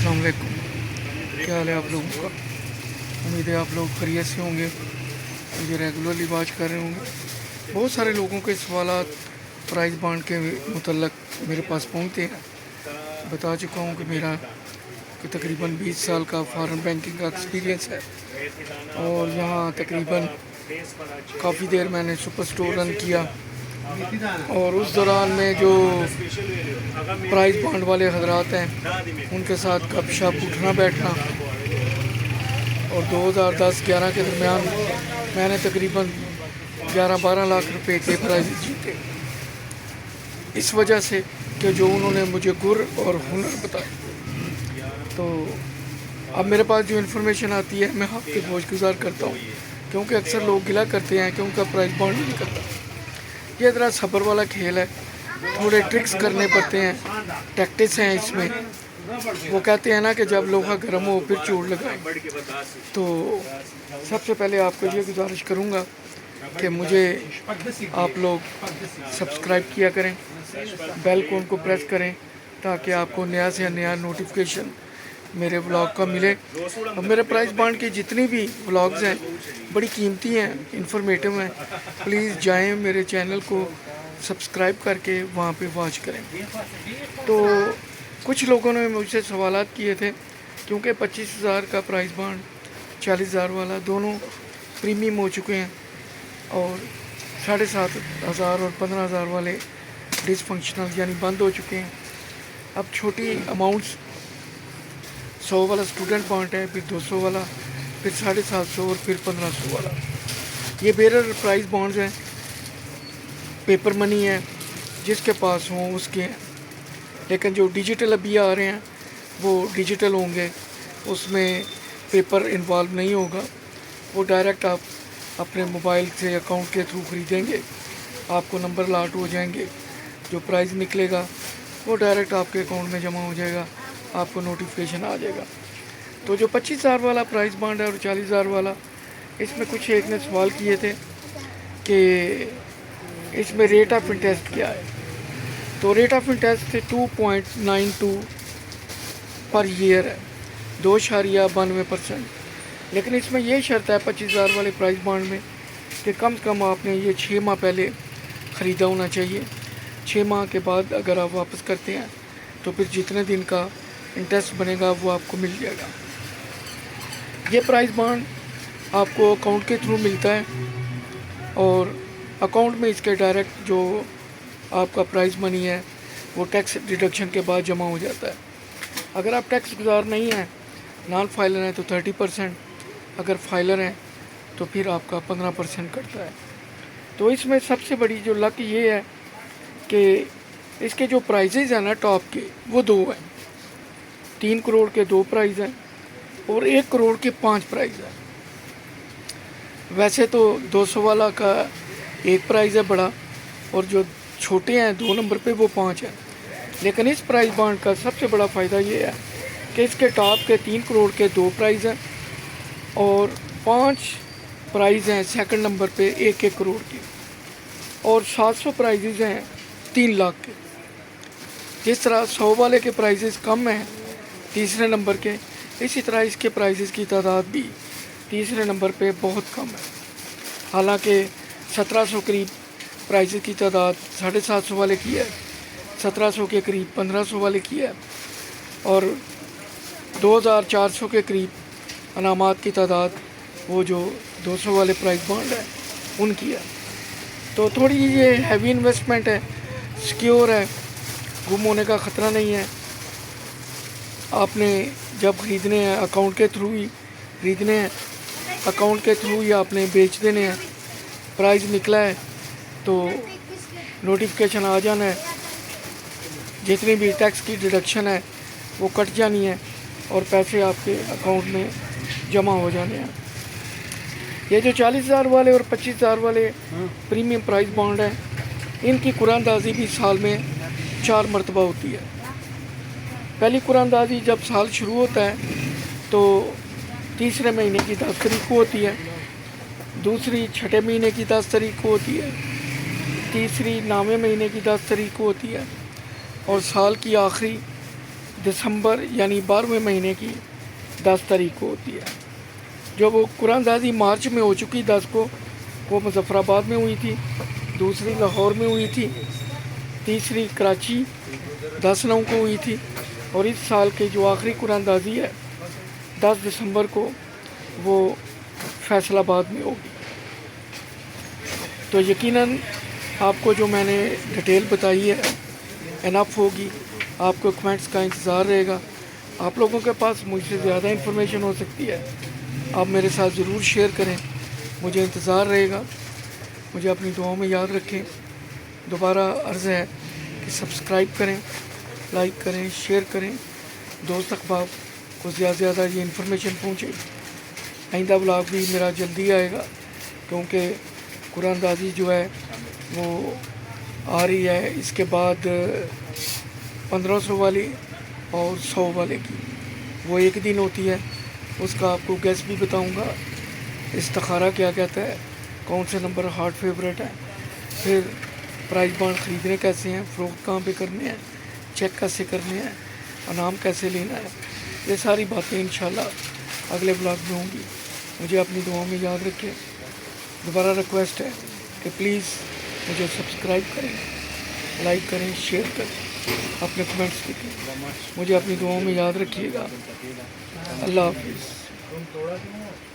अस्सलाम वालेकुम। क्या हाल है आप लोगों का? उम्मीद है आप लोग खैरियत से होंगे, मुझे रेगुलरली वॉच कर रहे होंगे। बहुत सारे लोगों के सवालात प्राइस बॉन्ड के मुतल्लक मेरे पास पहुंचते हैं। बता चुका हूं कि मेरा तकरीबन 20 साल का फॉरेन बैंकिंग का एक्सपीरियंस है और यहाँ तकरीबन काफ़ी देर मैंने सुपर स्टोर रन किया और उस दौरान में जो प्राइस बॉन्ड वाले हजरात हैं उनके साथ गपशप उठना बैठना, और 2010-11 के दरमियान मैंने तकरीबन 11-12 लाख रुपए के प्राइज जीते, इस वजह से कि जो उन्होंने मुझे गुर और हुनर बताया। तो अब मेरे पास जो इन्फॉर्मेशन आती है मैं आपके गोशगुजार करता हूँ, क्योंकि अक्सर लोग गिला करते हैं कि उनका प्राइस बॉन्ड नहीं करता। ये ज़रा सब्र वाला खेल है, थोड़े ट्रिक्स करने पड़ते हैं, टैक्टिक्स हैं इसमें। वो कहते हैं ना कि जब लोहा गर्म हो फिर चोट लगाए। तो सबसे पहले आपको ये गुजारिश करूँगा कि मुझे आप लोग सब्सक्राइब किया करें, बेल आइकन को प्रेस करें ताकि आपको नया से नया नोटिफिकेशन मेरे व्लॉग का मिले। और मेरे प्राइस बॉन्ड की जितनी भी व्लॉग्स हैं बड़ी कीमती हैं, इंफॉर्मेटिव हैं। प्लीज़ जाएं मेरे चैनल को सब्सक्राइब करके वहाँ पे वॉच करें। तो कुछ लोगों ने मुझसे सवालात किए थे, क्योंकि 25,000 का प्राइस बॉन्ड 40,000 वाला दोनों प्रीमियम हो चुके हैं और 7,500 और 15,000 वाले डिसफंक्शनल यानी बंद हो चुके हैं। अब छोटी अमाउंट्स 100 वाला स्टूडेंट बॉन्ड है, फिर 200 वाला, फिर 750 और फिर 1500 वाला। ये बेरर प्राइस बॉन्ड्स हैं, पेपर मनी है, जिसके पास हों उसके हैं। लेकिन जो डिजिटल अभी आ रहे हैं वो डिजिटल होंगे, उसमें पेपर इन्वॉल्व नहीं होगा। वो डायरेक्ट आप अपने मोबाइल से अकाउंट के थ्रू ख़रीदेंगे, आपको नंबर लाट हो जाएंगे, जो प्राइस निकलेगा वो डायरेक्ट आपके अकाउंट में जमा हो जाएगा, आपको नोटिफिकेशन आ जाएगा। तो जो 25,000 वाला प्राइस बॉन्ड है और 40,000 वाला, इसमें कुछ एक ने सवाल किए थे कि इसमें रेट ऑफ इंटरेस्ट क्या है। तो rate of interest 2.92 per year है, 2.92%। लेकिन इसमें यह शर्त है 25,000 वाले प्राइस बॉन्ड में कि कम से कम आपने ये 6 माह पहले ख़रीदा होना चाहिए। 6 माह के बाद अगर आप वापस करते हैं तो फिर जितने दिन का इंटरेस्ट बनेगा वो आपको मिल जाएगा। ये प्राइस बॉन्ड आपको अकाउंट के थ्रू मिलता है और अकाउंट में इसके डायरेक्ट जो आपका प्राइस मनी है वो टैक्स डिडक्शन के बाद जमा हो जाता है। अगर आप टैक्स गुजार नहीं हैं, नॉन फाइलर हैं, तो 30%, अगर फाइलर हैं तो फिर आपका 15% कटता है। तो इसमें सबसे बड़ी जो लक ये है कि इसके जो प्राइजेज़ हैं ना टॉप के, वो 2 हैं। 3 करोड़ के 2 प्राइज़ हैं और 1 करोड़ के 5 प्राइज़ हैं। वैसे तो 200 वाला का 1 प्राइज़ है बड़ा, और जो छोटे हैं 2 नंबर पे वो 5 हैं। लेकिन इस प्राइस बॉन्ड का सबसे बड़ा फ़ायदा ये है कि इसके टॉप के 3 करोड़ के 2 प्राइज़ हैं और 5 प्राइज़ हैं सेकंड नंबर पे 1-1 करोड़ के, और 700 प्राइजेज़ हैं 3 लाख के। जिस तरह 100 वाले के प्राइजेज़ कम हैं तीसरे नंबर के, इसी तरह इसके प्राइजेज़ की तादाद भी तीसरे नंबर पे बहुत कम है। हालांकि 1700 करीब प्राइजेज़ की तादाद 750 वाले की है, 1700 के करीब 1500 वाले की है, और 2400 के करीब अनामात की तादाद वो जो 200 वाले प्राइस बॉन्ड है उनकी है। तो थोड़ी ये हैवी इन्वेस्टमेंट है, सिक्योर है, गुम होने का ख़तरा नहीं है। आपने जब ख़रीदने हैं अकाउंट के थ्रू ही ख़रीदने हैं, अकाउंट के थ्रू ही आपने बेच देने हैं। प्राइस निकला है तो नोटिफिकेशन आ जाना है, जितनी भी टैक्स की डिडक्शन है वो कट जानी है और पैसे आपके अकाउंट में जमा हो जाने हैं। ये जो 40,000 वाले और 25,000 वाले प्रीमियम प्राइस बॉन्ड हैं, इनकी कुरानदाजी भी साल में 4 मरतबा होती है। पहली कुरानदाजी जब साल शुरू होता है तो तीसरे महीने की 10 तारीख को होती है, दूसरी छठे महीने की 10 तारीख को होती है, तीसरी 9वें महीने की 10 तारीख को होती है, और साल की आखिरी दिसंबर यानी 12वें महीने की 10 तारीख को होती है। जो वो कुरानदाजी मार्च में हो चुकी 10 को, वो मुजफ्फराबाद में हुई थी, दूसरी लाहौर में हुई थी, तीसरी कराची 10/9 को हुई थी, और इस साल की जो आखिरी कुरानदाजी है 10 दिसंबर को वो फैसलाबाद में होगी। तो यकीनन आपको जो मैंने डिटेल बताई है इनफ होगी। आपको कमेंट्स का इंतज़ार रहेगा। आप लोगों के पास मुझसे ज़्यादा इन्फॉर्मेशन हो सकती है, आप मेरे साथ ज़रूर शेयर करें, मुझे इंतज़ार रहेगा। मुझे अपनी दुआओं में याद रखें। दोबारा अर्ज़ है कि सब्सक्राइब करें, लाइक करें, शेयर करें, दोस्त अहबाब को ज़्यादा से ज़्यादा ये इन्फॉर्मेशन पहुँचे। आइंदा ब्लॉग भी मेरा जल्दी आएगा, क्योंकि कुरानदाजी जो है वो आ रही है। इसके बाद 1500 वाली और 100 वाले की वो एक दिन होती है। उसका आपको गैस भी बताऊंगा, इस्तिखारा क्या कहता है, कौन से नंबर हार्ट फेवरेट है, फिर प्राइस बॉन्ड ख़रीदने कैसे हैं, फ़रोख्त कहाँ पे करने हैं, चेक कैसे करने हैं, अनाम कैसे लेना है, ये सारी बातें इंशाल्लाह अगले ब्लॉग में होंगी। मुझे अपनी दुआओं में याद रखें। दोबारा रिक्वेस्ट है कि प्लीज़ मुझे सब्सक्राइब करें, लाइक करें, शेयर करें, अपने कमेंट्स लिखें। मुझे अपनी दुआओं में याद रखिएगा। अल्लाह हाफिज़।